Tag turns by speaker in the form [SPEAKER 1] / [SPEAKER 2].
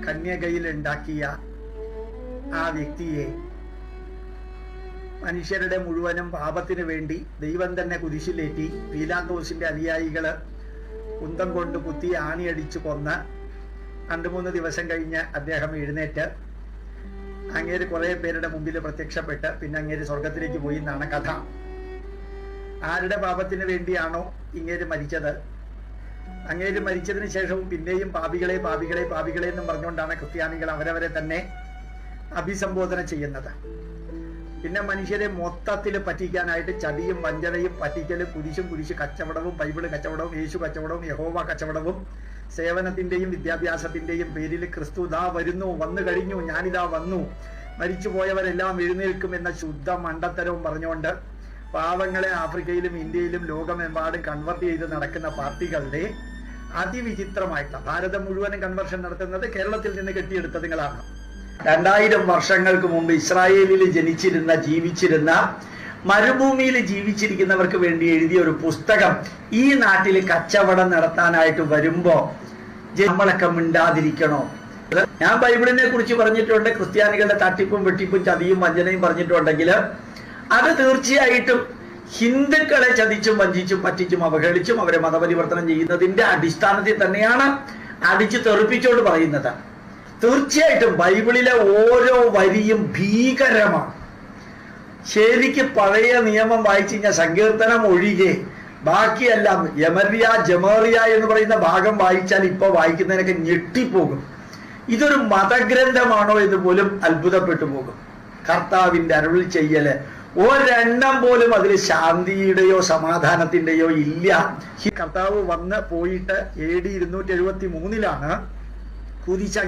[SPEAKER 1] കന്യകയിൽ ഉണ്ടാക്കിയ ആ വ്യക്തിയെ മനുഷ്യരുടെ മുഴുവനും പാപത്തിന് വേണ്ടി ദൈവം തന്നെ കുരിശിലേറ്റി പീലാത്തോസിന്റെ അനുയായികള് കുന്തം കൊണ്ട് കുത്തി ആണിയടിച്ചു കൊന്ന് 2-3 ദിവസം കഴിഞ്ഞ് അദ്ദേഹം എഴുന്നേറ്റ് അങ്ങേര് കുറെ പേരുടെ മുമ്പിൽ പ്രത്യക്ഷപ്പെട്ട് പിന്നെ അങ്ങേര് സ്വർഗത്തിലേക്ക് പോയി എന്നാണ് കഥ. ആരുടെ പാപത്തിന് വേണ്ടിയാണോ ഇങ്ങേര് മരിച്ചത്, അങ്ങേര് മരിച്ചതിന് ശേഷവും പിന്നെയും പാപികളെ പാപികളെ പാപികളെ എന്നും പറഞ്ഞുകൊണ്ടാണ് ക്രിസ്ത്യാനികൾ അവരവരെ തന്നെ അഭിസംബോധന ചെയ്യുന്നത്. പിന്നെ മനുഷ്യരെ മൊത്തത്തിൽ പറ്റിക്കാനായിട്ട് ചതിയും വഞ്ചനയും പറ്റിക്കലും കുരിശ് കച്ചവടവും ബൈബിള് കച്ചവടവും യേശു കച്ചവടവും യഹോവ കച്ചവടവും സേവനത്തിന്റെയും വിദ്യാഭ്യാസത്തിന്റെയും പേരിൽ ക്രിസ്തു ഇതാ വരുന്നു, വന്നു കഴിഞ്ഞു, ഞാനിതാ വന്നു, മരിച്ചുപോയവരെല്ലാം എഴുന്നേൽക്കും എന്ന ശുദ്ധ മണ്ടത്തരവും പറഞ്ഞുകൊണ്ട് പാവങ്ങളെ ആഫ്രിക്കയിലും ഇന്ത്യയിലും ലോകമെമ്പാടും കൺവെർട്ട് ചെയ്ത് നടക്കുന്ന പാർട്ടികളുടെ അതിവിചിത്രമായിട്ടുള്ള ഭാരതം മുഴുവനും കൺവെർഷൻ നടത്തുന്നത് കേരളത്തിൽ നിന്ന് കെട്ടിയെടുത്തതുങ്ങളാണ്. 2000 വർഷങ്ങൾക്ക് മുമ്പ് ഇസ്രായേലിൽ ജീവിച്ചിരുന്ന മരുഭൂമിയിൽ ജീവിച്ചിരിക്കുന്നവർക്ക് വേണ്ടി എഴുതിയ ഒരു പുസ്തകം ഈ നാട്ടിൽ കച്ചവടം നടത്താനായിട്ട് വരുമ്പോ നമ്മളൊക്കെ മിണ്ടാതിരിക്കണോ? ഞാൻ ബൈബിളിനെ കുറിച്ച് പറഞ്ഞിട്ടുണ്ട്, ക്രിസ്ത്യാനികളുടെ തട്ടിപ്പും വെട്ടിപ്പും ചതിയും വഞ്ചനയും പറഞ്ഞിട്ടുണ്ടെങ്കിൽ അത് തീർച്ചയായിട്ടും ഹിന്ദുക്കളെ ചതിച്ചും വഞ്ചിച്ചും പറ്റിച്ചും അവഹേളിച്ചും അവരെ മതപരിവർത്തനം ചെയ്യുന്നതിന്റെ അടിസ്ഥാനത്തിൽ തന്നെയാണ് അടിച്ചു തെറിപ്പിച്ചോണ്ട് പറയുന്നത്. തീർച്ചയായിട്ടും ബൈബിളിലെ ഓരോ വരിയും ഭീകരമാണ്. ശരിക്ക് പഴയ നിയമം വായിച്ചു കഴിഞ്ഞാൽ സങ്കീർത്തനം ഒഴികെ ബാക്കിയെല്ലാം ജമേറിയ എന്ന് പറയുന്ന ഭാഗം വായിച്ചാൽ ഇപ്പൊ വായിക്കുന്നതിനൊക്കെ ഞെട്ടിപ്പോകും. ഇതൊരു മതഗ്രന്ഥമാണോ എന്ന് പോലും അത്ഭുതപ്പെട്ടു പോകും. കർത്താവിന്റെ അരുൾ ചെയ്യല് ഒരെണ്ണം പോലും അതിൽ ശാന്തിയുടെയോ സമാധാനത്തിന്റെയോ ഇല്ല. കർത്താവ് വന്ന് പോയിട്ട് AD 273 കുരിശ്